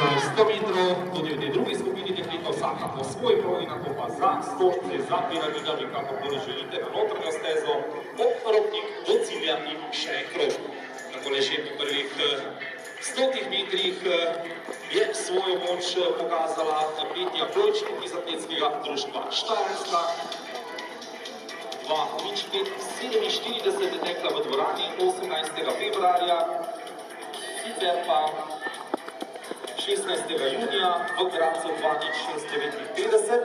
100 metrov, tudi v tej drugi skupini dekletov, vsaka po svoj progi, na to pa za stožce, za piramidami, kakorkoli želite, na notranjo stezo, obropnik do cilja in še en krog. Takole že po prvih 100 metrih je svojo moč pokazala Petja Plojčnik iz atletskega društva Štajerska. 2:05:47 je tekla v dvorani 18. februarja, sicer pa 16. junija v Gradcu 2:06:59.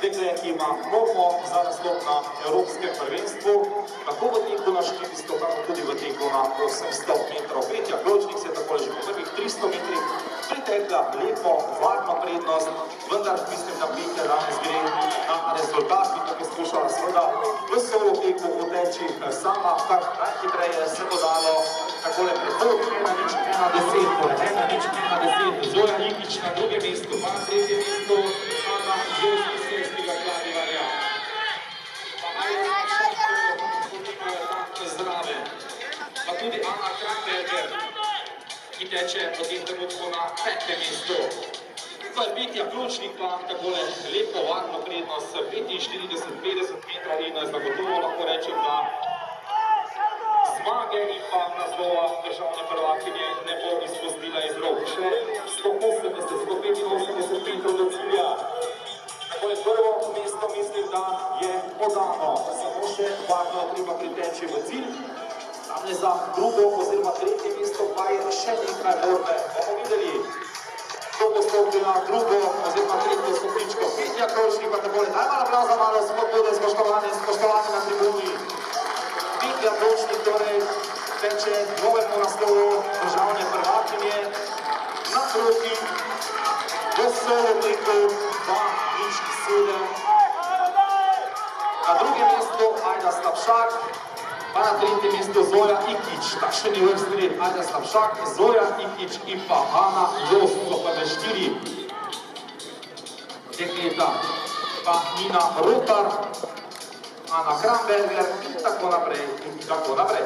Dekle, ki ima normo za nastop na Evropskem prvenstvu, tako v teku na 400, kako tudi v teku na 800 metrov. Petja Plojčnik se je takole že po prvih 300 metrih pritekla lepo, varno prednost, vendar mislim, da Petja danes gre na rezultat, ki tako skušala seveda v solo teku poteči sama, kar najhitreje se bo dalo takole prehod 1:01:10, 1:01:10, Zoja Ikić na drugem mestu, pa na tretjem mestu, Ana Zolski Sestega Kladivarja. Pa Ajda Šakko zraven, pa tudi Ana Kramberger, ki teče v tem trenutku na 5. mestu. To je Petja Plojčnik, pa takole lepo varno prednost 45-50 metrov in zagotovo lahko rečem, da zmage in pa naslova državne prvakinje ne bo izpustila iz rok. Še 180-185 metrov do cilja. Takole prvo mesto mislim, da je podano, samo še varno je treba priteči v cilj. Tamle za drugo oziroma tretje mesto pa je še nekaj borbe. Bomo videli, kdo bo stopil na drugo oziroma tretjo stopničko. Petja Plojčnik pa takole, daj malo aplauz za malo spodbude, spoštovani na tribuni. Petja Plojčnik torej teče novemu naslovu državne prvakinje naproti v solo teku 2:07. Na drugem mestu Ajda Slapšak, pa na tretjem mestu Zoja Ikić. Takšen je vrstni red: Ajda Slapšak, Zoja Ikić in pa Ana Jost, so prve 4 dekleta, pa Nina Rotar, Ana Kramberger in tako naprej in tako naprej.